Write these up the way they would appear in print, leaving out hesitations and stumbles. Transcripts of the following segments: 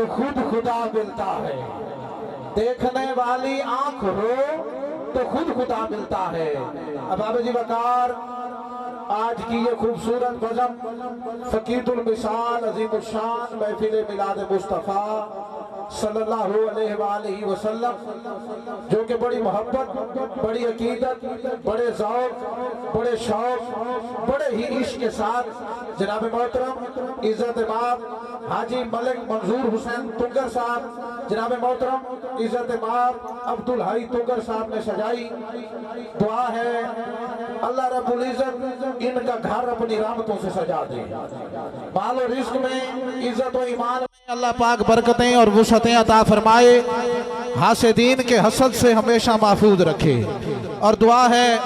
तो खुद खुदा मिलता है। देखने वाली आंख हो तो खुद खुदा मिलता है। अब बाबा जी वकार आज की ये खूबसूरत गज़ल फ़कीरुल मिसाल अज़ीमुल शान महफिल मिलाद मुस्तफ़ा सल्लल्लाहु अलैहि वसल्लम, जो कि बड़ी मोहब्बत, बड़ी अकीदत, बड़े ज़ौक़, बड़े शौक़, बड़े ही इश्क़ के साथ जनाब मोहतरम इज़्ज़त बाप हाजी मलिक मंजूर हुसैन तुंगर साहब, जनाब मोहतरम इज़्ज़त बाप अब्दुल हई तुंगर साहब ने सजाई। दुआ है अल्लाह रब्बुल इज़्ज़त इनका घर अपनी रहमतों से सजा दे। माल और रिज़्क़ में, इज़्ज़त और ईमान में अल्लाह पाक बरकतें और वुसअतें अता फरमाए, हासिदीन के हसद से हमेशा महफूज रखे। और दुआ है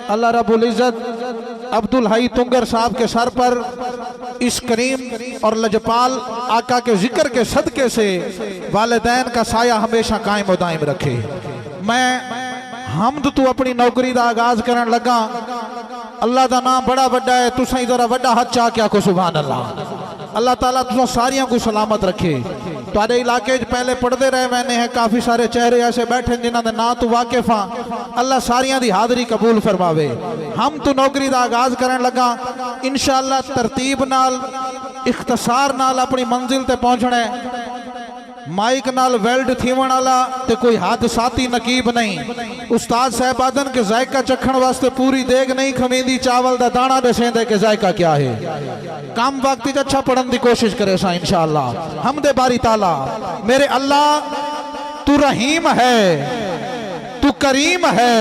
अल्लाह रब्बुल इज़्ज़त अब्दुल हई तुंगर साहब के सर पर इस करीम और लजपाल आका के जिक्र के सदके से वालिदैन का साया हमेशा कायम और दायम रखे। मैं हमद तू अपनी नौकरी का आगाज करन लगा। अल्लाह का नाम बड़ा वड्डा है, तुसा जरा वड्डा हाथ चा के आखो सुभान अल्लाह। अल्लाह ताला तुसा सारियां को सलामत रखे। तुहाडे इलाके पहले पढ़ते रहे मैंने है, काफ़ी सारे चेहरे ऐसे बैठे जिन्हों के ना तू वाकिफ हाँ। अल्लाह सारियां दी हाज़री कबूल फरमावे। हम तो नौकरी का आगाज करन लगा, इंशाअल्लाह तरतीब नाल इख्तसार नाल अपनी मंजिल ते पहुंचना है। माइक नाल वेल्ड थीवन वाला ते कोई हादसाती नकीब नहीं। उस्ताद साहब आदन के जायका चखण वास्ते पूरी देग नहीं खमींदी, चावल दा दाना दसेंदे के जायका क्या है। काम वक्त अच्छा पढ़न की कोशिश करे सा इंशाअल्लाह। हमदे बारी ताला। मेरे अल्लाह तू रहीम है, तू करीम है,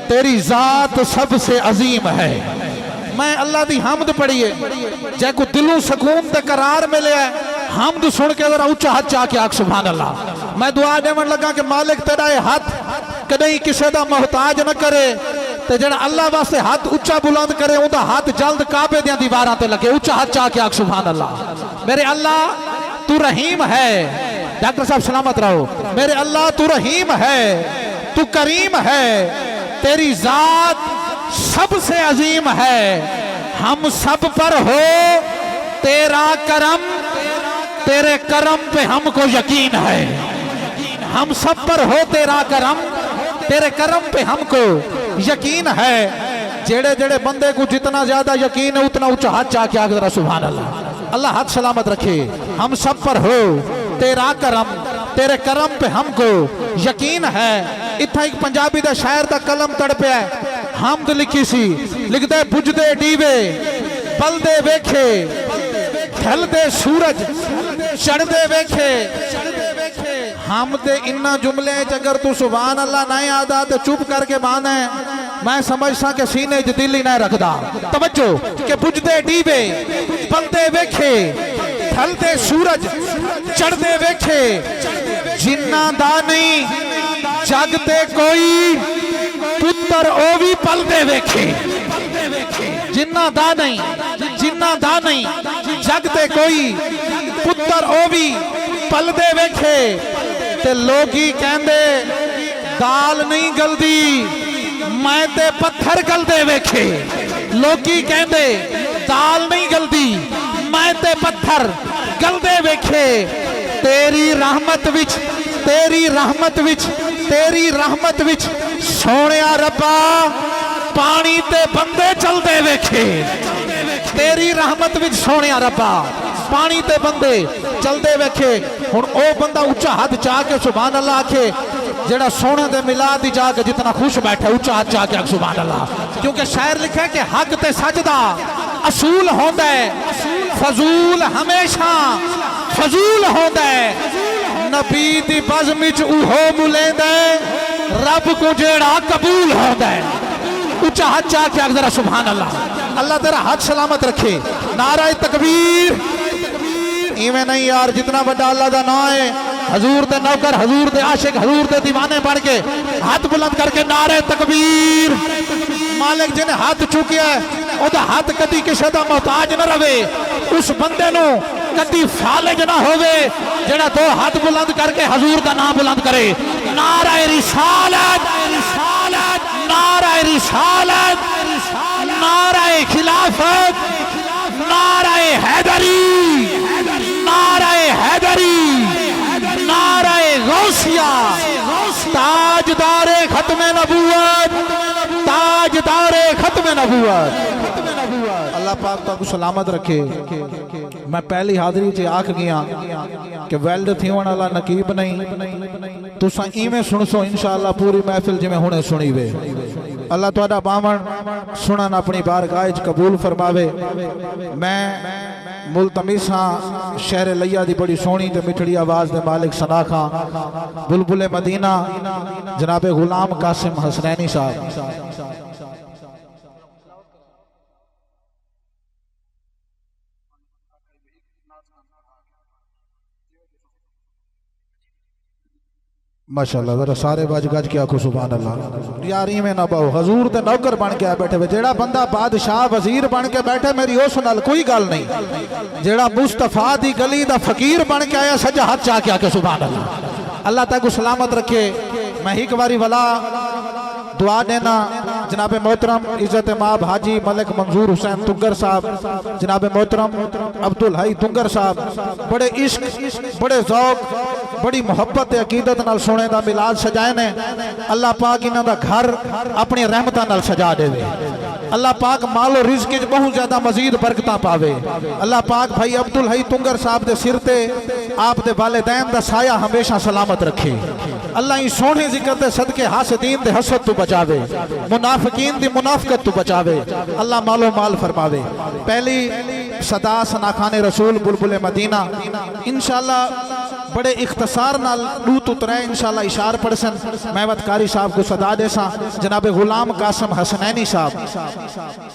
तेरी जात सबसे अजीम है। मैं अल्लाह दी हमद पढ़िए जै को दिलों सुकून ते करार मिले। हमद सुन के जरा उच्चा हाथ चा के आख सुभान अल्लाह। मैं दुआ देवन लगा कि मालिक तेरा ये हाथ कदई किसी का मोहताज न करे, ते जड़ा अल्लाह वास्ते हाथ उच्चा बुलंद करे उनका हाथ जल्द काबे दियां दीवारां ते लगे। उच्चा हाथ चा के आख सुभान अल्लाह। मेरे अल्लाह तू रहीम है। डॉक्टर साहब सलामत रहो। मेरे अल्लाह तू रहीम है, तू करीम है, तेरी जात सबसे अजीम है। हम सब पर हो तेरा करम, तेरे करम पे हमको यकीन है। हम सब पर हो तेरा करम, तेरे करम पे हमको यकीन है। जेड़े जेड़े बंदे को जितना ज्यादा यकीन है उतना ऊंचा हाथ चाह के आगे जरा सुभान अल्लाह। अल्लाह हाथ सलामत रखे। हम सब पर हो तेरा करम, तेरे करम पे हमको यकीन है। इतना एक पंजाबी दा शायर दा कलम तड़पया है, हमद लिखी सी, लिखदे बुझदे डीवे बलदे वेखे, ढलदे सूरज चढ़दे वेखे। हम दे इन्ना जुमले अगर तू सुभान अल्लाह नहीं आदा तो चुप करके मान है। मैं समझता कि सीने च दिल ही नहीं रखदा। तवज्जो के बुझदे डीवे बलदे वेखे, ढलदे सूरज चढ़दे वेखे। जिन्ना दा नहीं जगते कोई पुत्र ओ भी पलदे वेखे। जिन्ना दा नहीं, जिन्ना दा नहीं जगते कोई पुत्र ओ भी पलदे वेखे। ते लोगी कहंदे दाल नहीं गलदी, मैं ते पत्थर गलदे वेखे। लोगी कहंदे दाल नहीं गलदी, मैं ते पत्थर गलदे वेखे। तेरी रहमत विच, तेरी रहमत विच, तेरी रहमत विच सोनिया रब्बा पानी ते बंदे चलदे वेखे। तेरी रहमत विच सोनिया रब्बा पानी ते बंदे चलदे वेखे। हुण ओ बंदा उच्चा हाथ चाह के सुभान अल्लाह आखे जेड़ा सोने दे मिलाद दी जाके जितना खुश बैठा उच्चा हाथ चाह के सुभान अल्लाह। क्योंकि शायर लिखा है कि हक ते सजदा असूल होंदा है, फजूल हमेशा फजूल होंदा है। नबी दी बज़्म विच उहो मुलेंदा है, रब को जेड़ा कबूल होंदा है। उच्चा हाथ चाह के जरा सुभान अल्लाह। अल्लाह तेरा हाथ सलामत रखे। नारा तकबीर। इवें नहीं यार, जितना बड़ा अल्लाह का नाम है, हजूर दे नौकर, हजूर दे आशिक, हजूर दे दीवाने बन के हाथ बुलंद करके नारे तकबीर। मालिक जिन्हें हाथ चुकिया ओदा हाथ कदी किसी का मोहताज न रवे। उस बंदे नु कदी फालिज ना होवे जेड़ा दो हाथ बुलंद करके हजूर का नाम बुलंद करे। नारा रिसालत, नारा रिसालत, नारा खिलाफत, नारा हैदरी, नारा हैदरी। नबूवत। अल्लाह पाक ताकू सलामत रखे। मैं पहली हाजरी च आख गया कि वेल्ड थीवन वाला नकीब नहीं, तुसा इवें सुनसो इंशाअल्लाह पूरी महफिल जिवें हुणे सुनी वे। अल्लाह तुहाडा बावण सुनन अपनी बारगाह च कबूल फरमावे। मैं मुलतमिस हाँ शहर लिया दी बड़ी सोहनी ते मिठड़ी आवाज़ दे मालिक सना खां बुलबुले मदीना जनाबे गुलाम कासिम हसनैनी साहब। माशाअल्लाह जरा सारे बज गज के आखो सुभान अल्लाह। यार इवें ना बाओ, हजूर ते नौकर बन के बैठे वे। जेड़ा बंदा बादशाह वजीर बन के बैठे मेरी उस नाल कोई गल नहीं। जेड़ा मुस्तफा दी गली दा फकीर बन के आया सजा हाथ चा के आके सुभान अल्लाह। अल्लाह ताकू सलामत रखे। मैं एक बारी वाला दुआ देना जनाब मोहतरम इज्जत माब हाजी मलिक मंजूर हुसैन तुंगर साहब, जनाब मोहतरम अब्दुल हई तुंगर साहब बड़े इश्क बड़े ज़ौक बड़ी मुहब्बत अकीदत नाल सोने दा मिलाद सजाए ने। अल्लाह पाक इन्हां दा घर अपनी रहमतां नाल सजा देवे। अल्लाह पाक मालो रिज़्क च बहुत ज्यादा मजीद बरकतां पावे। अल्लाह पाक भाई अब्दुल हई तुंगर साहब दे सिर ते आप दे वालिदैन दा साया हमेशा सलामत रखे। अल्लाह ही सोने जिक्र दे सदके हासदीन दे हसद तो बचावे, मुनाफिकीन दी मुनाफिकत तो बचावे। अल्लाह मालो माल फरमावे। पहली सदा सनाखाने रसूल बुलबुले मदीना इंशाअल्लाह बड़े इख्तसार नाल दू तो त्रै इंशाअल्लाह इशार पढ़सन। महमद कारी साहब को सदा देसा जनाब गुलाम कासिम हसनैनी साहब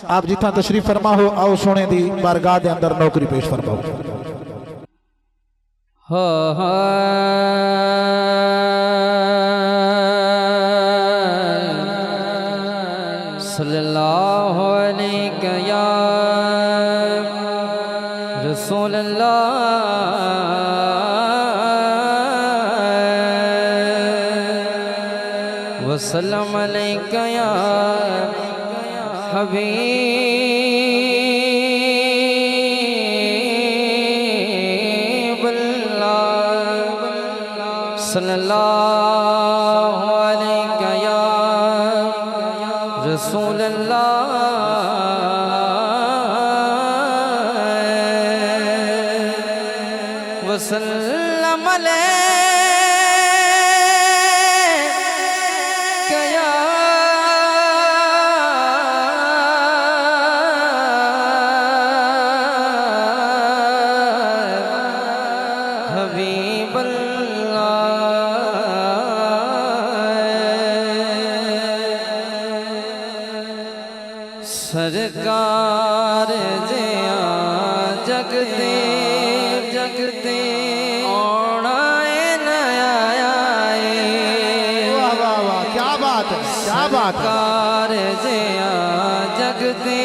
आप जिथा तशरीफ फरमा हो आओ सोने दी बारगाह दे अंदर नौकरी पेश फरमाओ। सल्लल्लाहु अलैहि या रसूल अल्लाह वसल्लम अलैका या हबीबल्लाह सल्लल्लाहु अलैका या रसूल अल्लाह वसल्लम अलैका या सरकार जिया जगते जगते आना नया वाह वाह वाह क्या बात है, क्या बात है। सरकार जिया जगते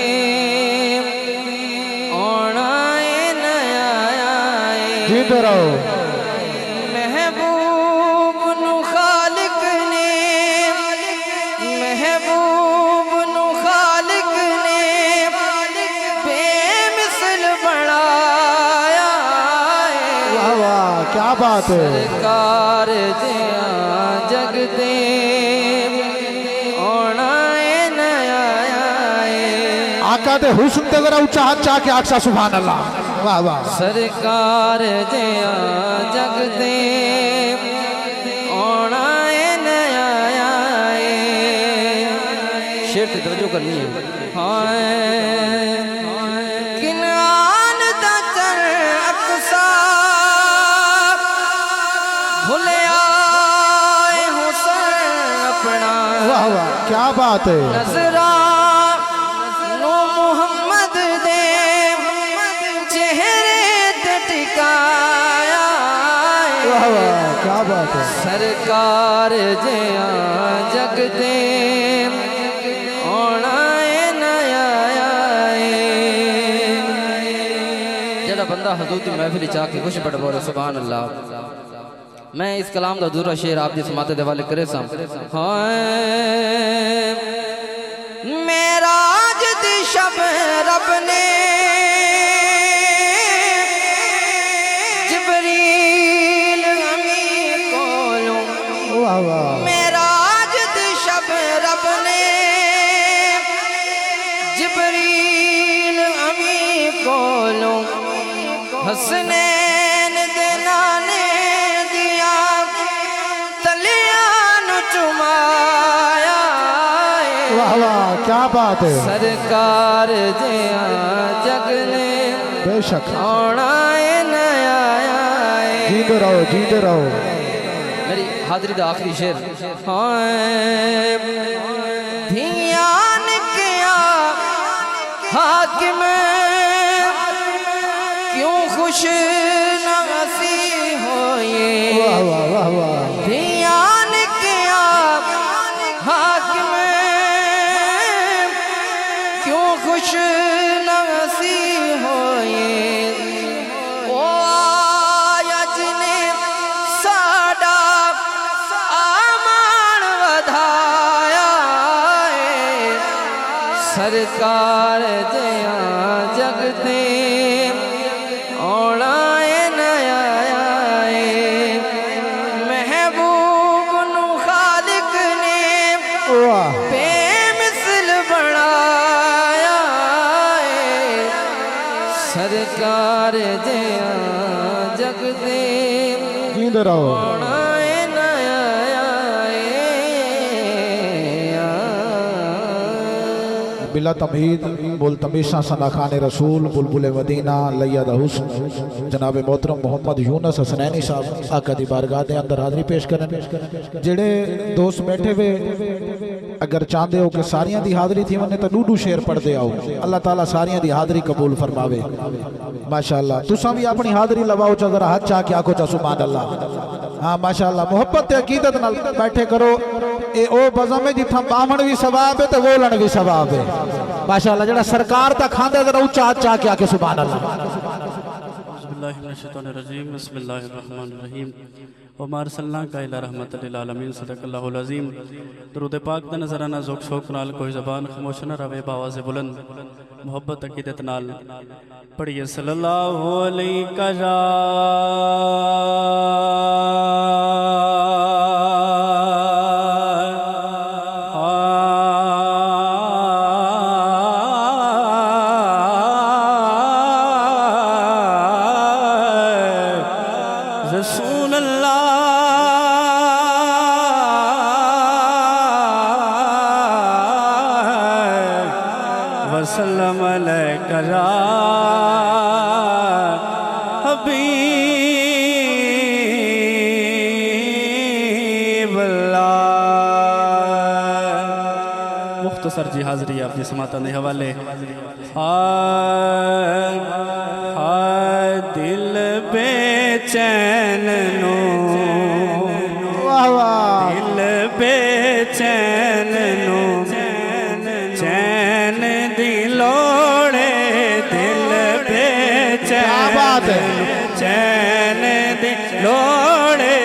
आना नया जीते रहो। क्या बात है। सरकार जिया जगते आना नया आका दे हुस्न ते जरा ऊंचा हाथ चाह के आखसा सुभान अल्लाह। वाह वाह। सरकार जिया जगते आना नया शेर से तवज्जो करनी है। हाँ क्या बात है। नजरा नो मोहम्मद दे चेहरे ते टिकाया। वाह वाह क्या बात है। सरकार जिया जगते आना नया जड़ा बंदा हजूर दी महफिल च आके कुछ बड़ बोले सुभान अल्लाह। मैं इस कलाम का दूसरा शेर आप जिस माते दिवाले करे सां। हाँ मेराज दी शब रब ने जिब्रील अमीन कोलों मेराज दी शब रब ने क्या बात है। सरकार जिया जगने बेशक आना है नया आए। जीते रहो जीते रहो। मेरी हाजरी का आखिरी शेर। ध्यान किया हाकिम क्यों खुश नसी हो ये। वाह वाह वाह वाह। ध्यान किया हाकिम क्यों खुश नसी हो ये। ओ आया जिने साडा आमान वधाया है। सरकार जया जगते आना है नया आए। महबूब नु खालिक ने वाह बेमिसल बनाया है। सरकार जया जगते जीते रहो। आना है नया आए। बिला तमहीद मुल्तमिशा सना खान रसूल बुलबुल मदीना लैयद हुस्न जनाब मोहतरम मोहम्मद यूनस हसनैनी साहब आका दी बारगाह दे अंदर हाज़री पेश करन। जेड़े दोस्त बैठे हुए अगर चाहते हो कि सारियां दी हाज़री थी वने तो डूडू शेर पढ़ते आओ। अल्लाह ताला सारियां दी हाज़री कबूल फरमावे। माशाअल्लाह तुसा भी अपनी हाज़री लवाओ चा जरा हाथ चा के आखो चा सुभान अल्लाह। हाँ माशाअल्लाह मोहब्बत ते अकीदत नाल बैठे करो। ए ओ बज़म है जिथा बामण भी सवाब है तो बोलन भी सवाब है। माशाअल्लाह जड़ा सरकार ता खांदे जरा ऊंचा हाथ चा के आके सुभान अल्लाह। बिस्मिल्लाहिर्रहमानिर्रहीम बिस्मिल्लाहिर्रहमानिर्रहीम वमा अरसलनाका इल्ला रहमतल लिल आलमीन सदक़ल्लाहुल अज़ीम। दुरूद पाक दा नज़राना ज़ौक़ शौक़ नाल कोई ज़बान खामोश न रवे बावाज़ बुलंद मोहब्बत अकीदत नाल पढ़िए सल्लल्लाहु अलैहि रसूल अल्लाह वसल्लम अलैका या हबीब अल्लाह। मुख्तसर जी हाज़री आपकी समाता ने हवाले। हाय दिल बेचैन नो वाह वाह। दिल बेचैन नो चैन दी लोड़े। दिल बेचैन क्या बात है। चैन दी लोड़े।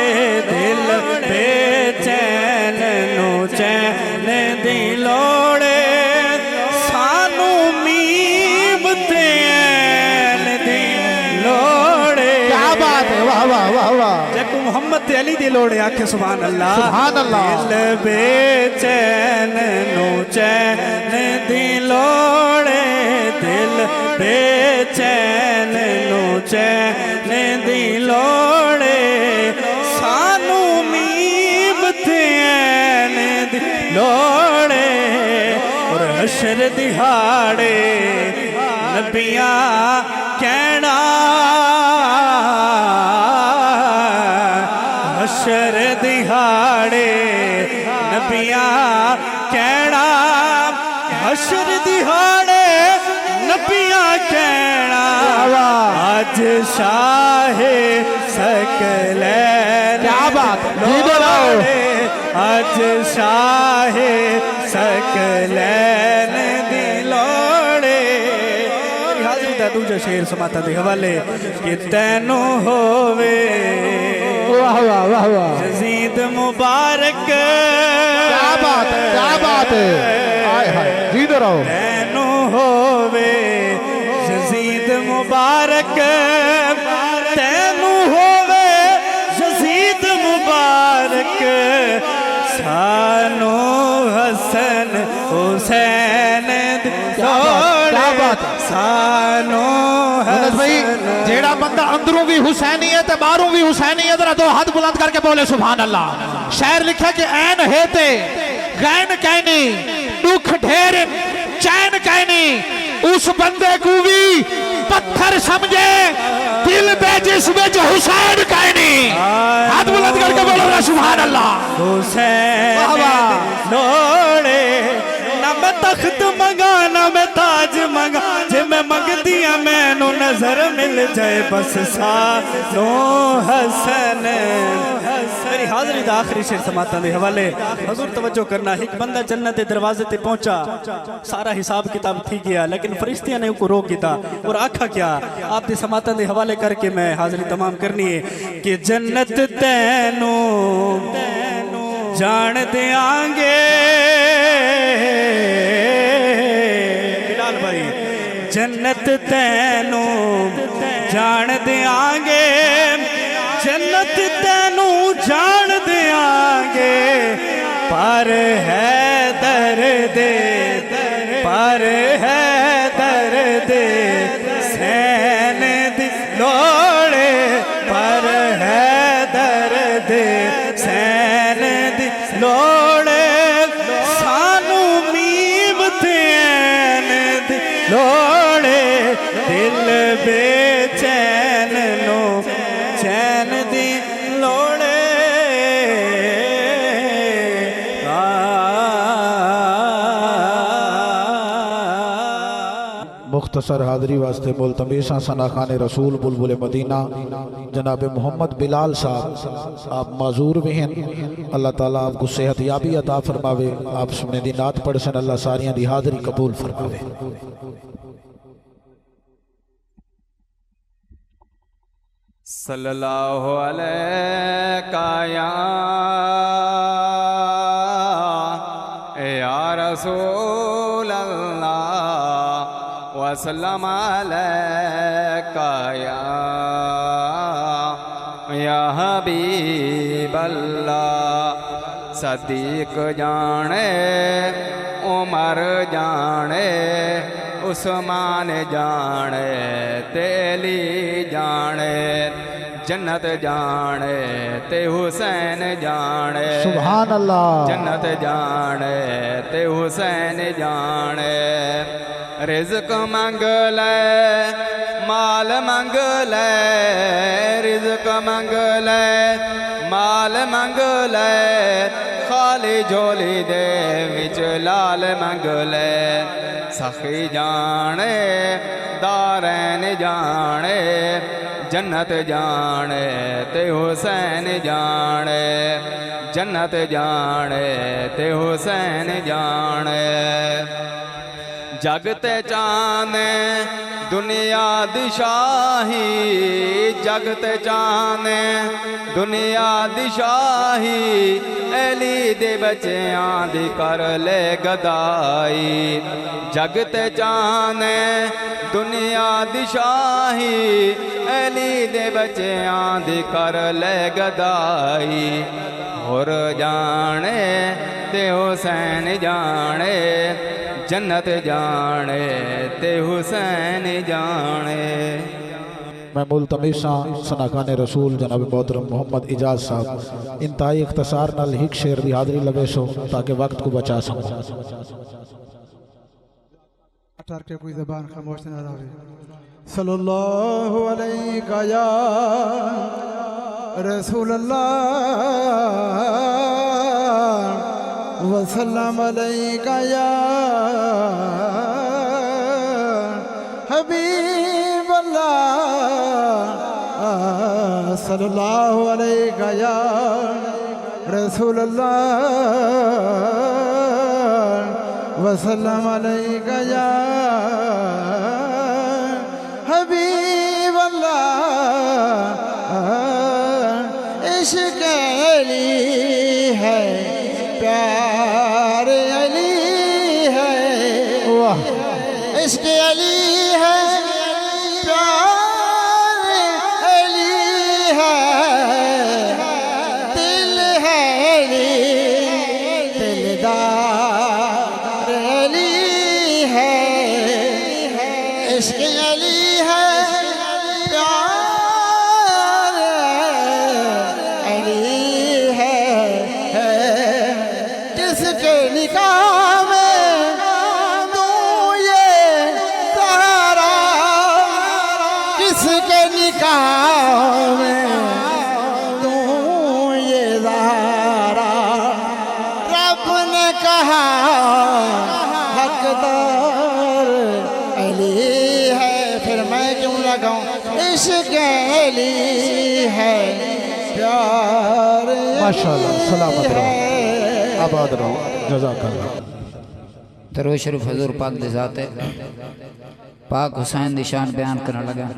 दिल बेचैन नो चैन दी लोड़े। सानू मीम तैन दी लोड़े। क्या बात है। वाह वाह वाह वाह। जको मोहम्मद ते अली दी लोड़े आखे सुभान अल्लाह। सुभान अल्लाह। दिल बेचैन नो चैन दी लोड़े। दिल बेचैन नो चैन दी लोड़े। सानू मीम तैन दी लोड़े। और हशर दिहाड़े नबियां कहना। हशर दिहाड़े नबियां कहना। हशर दिहाड़े नबियां कहना। आज शाहे सकलैन क्या बात है। जीते रहो। आज शाहे सकलैन दी लोड़े। हाज़री दा दूजा शेर समाता दे हवाले कि तैनू होवे। वाह वाह वाह वाह। यज़ीद मुबारक। क्या बात है। क्या बात है। हाय हाय जीते रहो। तैनू होवे यज़ीद मुबारक। तैनू होवे यज़ीद मुबारक। सानू हसन हुसैन क्या बात है। सानू भाई जेड़ा बंदा अंदरों भी हुसैनी है ते बाहरों भी हुसैनी है जरा दो हाथ बुलंद करके बोले सुभान अल्लाह। शायर लिखा कि ऐन है ते गैन कहनी दुख ढेर चैन कहनी उस बंदे को भी पत्थर समझे दिल पे जिसमें जो हुसैन कहनी। हाथ बुलंद करके बोलो ना सुभान अल्लाह। हुसैन लोड़े ना मैं तख्त मंगा ना मैं ताज मंगा, जे मैं मंगदिया मैनू नजर मिल जाए बस सानो हसन। मेरी हाज़री दा आखिरी शेर समातां दे हवाले हजूर तवज्जो करना। एक बंदा जन्नत दे दरवाजे ते पहुंचा, सारा हिसाब किताब थी गया, लेकिन फरिश्तियां ने उसको रोक दिया और आखा क्या आप दे समातां दे हवाले करके मैं हाज़री तमाम करनी है कि जन्नत तैनू जान देंगे बिलाल भाई, जन्नत तैनू जान देंगे, जन्नत तैनू जान देंगे, पर है दर्द पर है दर्द सैन दी लोड़े, पर है दर्द सैन दी लोड़े, सानू मीम तैन दी लोड़े, दिल बेचैन नो चैन दी लोड़े। मुख्तसर हाज़री वास्ते मुल्तमिसा सना खान रसूल बुलबुल मदीना जनाब मोहम्मद बिलाल साहब आप माजूर भी हैं। अल्लाह ताला आपको सेहत याबी अता फरमावे, आप सुने दी नात पढ़सन, अल्लाह सारियां दी हाज़री कबूल फरमावे। सल्लल्लाहु अलैहि या रसूल अल्लाह वसल्लम अलैका या हबीब अल्लाह। सदीक जाने उमर जाने उस्मान जाने तेली जाने जन्नत जाने ते हुसैन जाने सुभान अल्लाह। जन्नत जाने ते हुसैन जाने। रिज़्क मंग ले माल मंग ले, रिज़्क मंग ले माल मंग ले, खाली झोली दे विच लाल मंग ले। सखी जाने दारैन जाने जन्नत जाने ते हुसैन जाने, जन्नत जाने ते हुसैन जाने। जगते चाने दुनिया दी शाही, जगते चाने दुनिया दी शाही, एली दे बच्चियां दी कर ले गदाई। जगते चाने दुनिया दी शाही, एली दे बच्चियां दी कर ले गदाई। और जाने ते हुसैन जाने, जन्नत जाने ते हुसैन जाने। मैं मुल्तमिसा सना खान रसूल जनाब मोहतरम मोहम्मद इजाज साहब इंतहाई इख्तसार नाल हिक शेर दी हाज़री लवेसो ताकि वक्त को बचा सको। अटर के कोई ज़बान खामोश न रहे। सल्लल्लाहु अलैका या रसूल अल्लाह वसल्लम अलैका या हबीब अल्लाह। सल्लल्लाहु अलैका या रसूल अल्लाह वसल्लम अलैका या हबीब अल्लाह। इश्क़ अली है प्यार अली है, वाह इश्क़ अली है प्यार अली है, दिल है अली दिलदार अली है। इश्क़ अली है प्यार अली है, जिसके निकाह में एली है प्यार माशाल्लाह, सलामत रहो, आबाद रहो, जज़ाकल्लाह। दरूद शरीफ हजूर पाक दे ज़ात है। पाक हुसैन दी शान बयान करने लगा।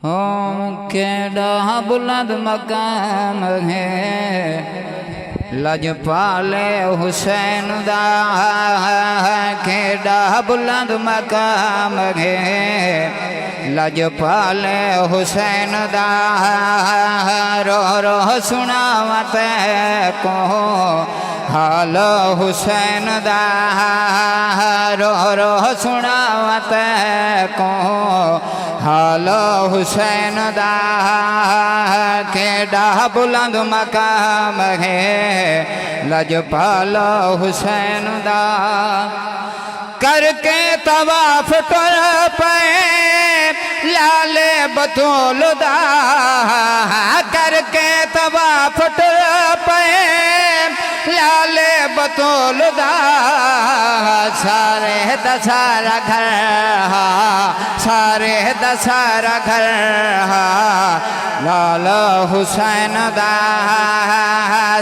हो केड़ा बुलंद मकाम है लजपाले हुसैन दा, केड़ा बुलंद मकाम है लजपाले हुसैन दा। रो रो सुनावत को हाल हुसैन दा, रो रो सुनावत को हाल हुसैन दा। केड़ा बुलंद मकाम है लजपाल हुसैन दा। करके तवाफ कर पे लाले बतौल दा, करके तवाफ कर पे लाले बतौल दा। सारे दसारा घर सारे दसारा घर लाल हुसैन दा।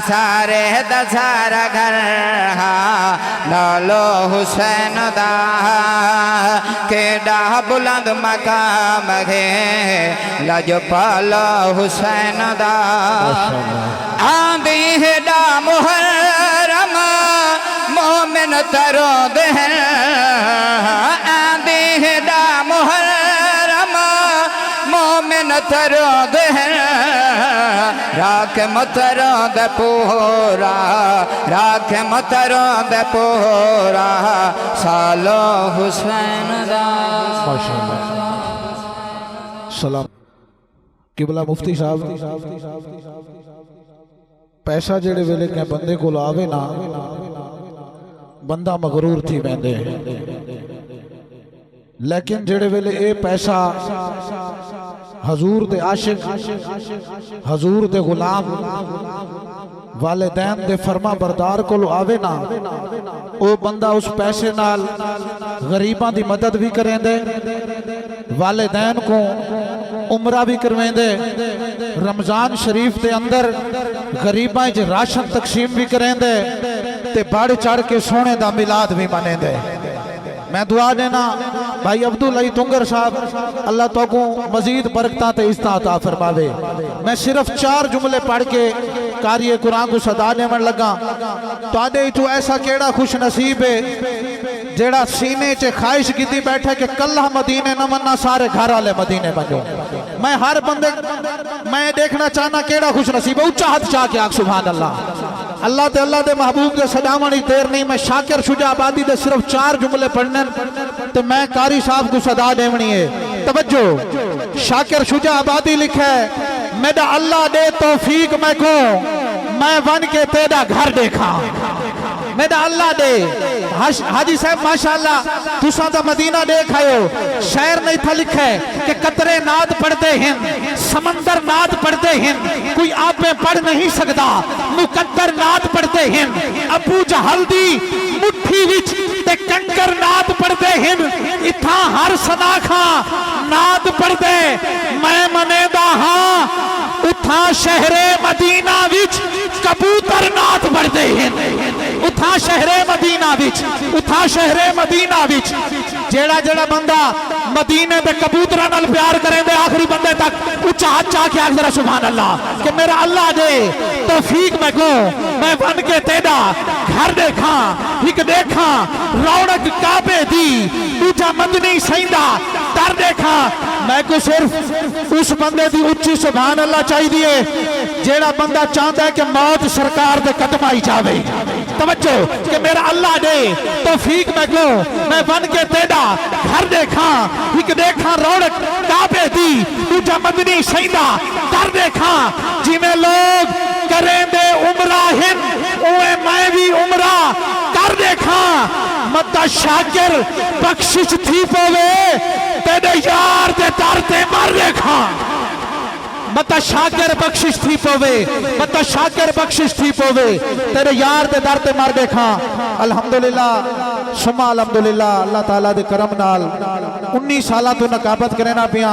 सारे दसारा घर लाल हुसैन दा। केड़ा बुलंद मकाम है लजपाल हुसैन दा। आंदी हेडा मुहर्रम मोमिन तरोद है, आंदी हेडा मुहर्रम मोमिन तरोद है। राख मतरोद पूरा राख मतरोद पूरा सालो हुसैन दा। माशाल्लाह, सलाम। किबला मुफ्ती साहब, पैसा जेड़े वेले के बंदे को आवे ना, बंदा मगरूर थी वेंदे, लेकिन जेड़े वेले ए पैसा हजूर दे आशिक, हजूर दे गुलाम, वालिदैन दे फरमा बरदार को आवे ना, ओ बंदा उस पैसे नाल गरीबां दी मदद भी करेंदे, वालिदैन को उमरा भी करवेंदे, रमजान शरीफ के अंदर गरीबां च राशन तकसीम भी करेंदे, ते बढ़ चढ़ के सोने दा मिलाद भी मनेंदे। मैं दुआ देना भाई अब्दुल अली तुंगर साहब, अल्लाह तो को मजीद बरकता ते इज़्ज़त अता फरमावे। मैं सिर्फ 4 जुमले पढ़ के कारिए कुरान को सदा देवन लगा। तुहाडे चो ऐसा केड़ा खुश नसीब है जेड़ा सीने च ख्वाहिश की बैठे कि कल्ला मदीने न मन्ना सारे घर वाले मदीने बनो। मैं हर बंदे मैं देखना चाहना केड़ा खुश नसीब है। उच्चा हाथ चाह के आख सुभान अल्लाह। अल्लाह ते अल्लाह दे महबूब के सदावण देर नहीं। मैं शाकिर शुजा आबादी दे सिर्फ 4 जुमले पढ़ने तो मैं कारी साहब को सदा देवनी है। तवज्जो, शाकिर शुजा आबादी लिखा है, मेरा अल्लाह दे तौफीक मैं को मैं बन के तेरा घर देखा। मेरा अल्लाह दे हाजी साहब माशाअल्लाह तुसा तो मदीना देख आयो। शायर नहीं था लिखा है कि कतरे नाद पढ़ते हैं, समंदर नाद पढ़ते हैं, कोई आप में पढ़ नहीं सकता। मुकद्दर नाद पढ़ते हैं, अबू जहल दी मुट्ठी विच ते कंकर नाद पढ़ते हैं। इथा हर सनाखा नाद पढ़ते मैं मनेदा हाँ। उथा शहरे मदीना विच कबूतर नाद पढ़ते हैं। उथा शहरे मदीना विच, उथा शहरे मदीना विच जेड़ा जेड़ा बंदा मदीने दे कबूतरां नाल प्यार करेंदे आखिरी बंदे तक उच्चा हाथ चाह के आख जरा सुभान अल्लाह कि मेरा अल्लाह दे तौफीक मैं को मैं बन के तेरा घर देखा। एक देखा रौनक काबे दी, दूजा मदनी सैंदा दर देखा। मैं को सिर्फ उस बंदे दी उच्ची सुभान अल्लाह चाहिए जेड़ा बंदा चाहता है कि मौत सरकार दे कदम आई जावे। तवज्जो कि मेरा अल्लाह दे तौफीक मैं को मैं बन के तेरा घर देखा। एक देखा रौनक काबे दी, दूजा मदनी सैंदा दर देखा। जिमें लोग करेंदे उमरा हिन ओए मैं भी उमरा कर देखा। मता शाकिर बख्शिश थी पवे तेरे यार दे दर ते मर देखा। मता शाकिर बख्शिश थी पवे, मता शाकिर बख्शिश थी पवे तेरे यार दे दर ते मर देखा। अल्हम्दुलिल्लाह सुमा अलहमदुलिल्लाह अल्लाह ताला दे करम नाल 19 साल तो नकाबत करना पिया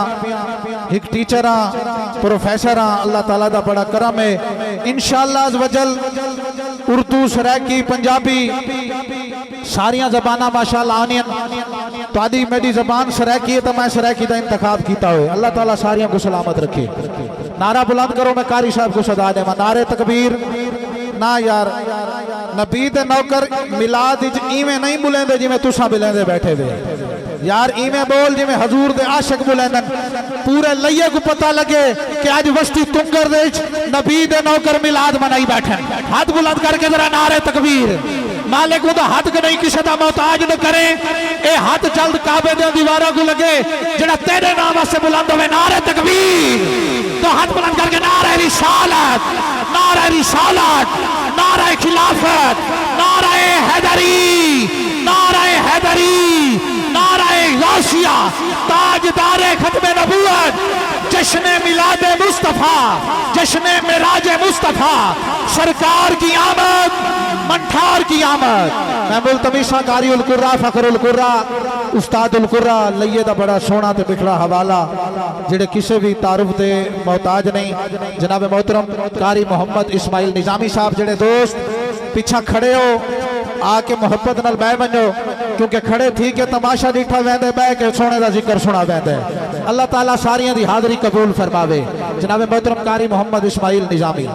एक टीचर हाँ प्रोफेसर हाँ अल्लाह ताला दा बड़ा करम है इंशाअल्लाह अज़ वजल उर्दू सराकी पंजाबी सारिया जबाना माशाअल्लाह आनियन तादी मेरी जबान सराकी है तो मैं सराकी का इंतखाब किया हुए अल्लाह ताला सारिया को सलामत रखे नारा बुलंद करो मैं कारी साहब को सदा दे नारे तकबीर ना यार नबी दे नौकर मिलाद इवें नहीं बुलेंदे जिवें तुसा बुलेंदे बैठे वे यार इवें बोल जिवें हजूर दे आशिक बुलेंदन पूरे लइये को पता लगे कि आज वस्ती तुंगर दे नबी दे नौकर मिलाद मनाई बैठे हाथ बुलंद करके जरा नारे तकबीर मालिक वो हाथ के नहीं किसी का मोहताज न करे ए हाथ जल्द काबे दे दीवारों को लगे जरा तेरे नाम से बुलंद होवे नारे तकबीर तो हाथ बुलंद करके नारे रिसालत नारे रिसालत नारे खिलाफत नारे हैदरी नारे हैदरी नारे गौसिया ताजदारे खत्मे नबूवत जश्न मिलादे मुस्तफा जश्न मिराज मुस्तफा सरकार की आमद मंठार की आमद मैं मुल्तमिशा कारी उल कुर्रा फखरुल कुर्रा उस्ताद उल कुर्रा लइये दा बड़ा सोना ते बिखड़ा हवाला जेड़े किसी भी तारुफ दे मोहताज नहीं जनाब मोहतरम कारी मोहम्मद इस्माइल निजामी साहब जेड़े दोस्त पीछा खड़े हो आके मोहब्बत नाल बह बनो क्योंकि खड़े थी के तमाशा डिठा वैंदे बह के सोने का जिक्र सुना वैंदे अल्लाह ताला सारियां दी हाजरी कबूल फरमावे जनाब मोहतरम कारी मोहम्मद इस्माइल निजामी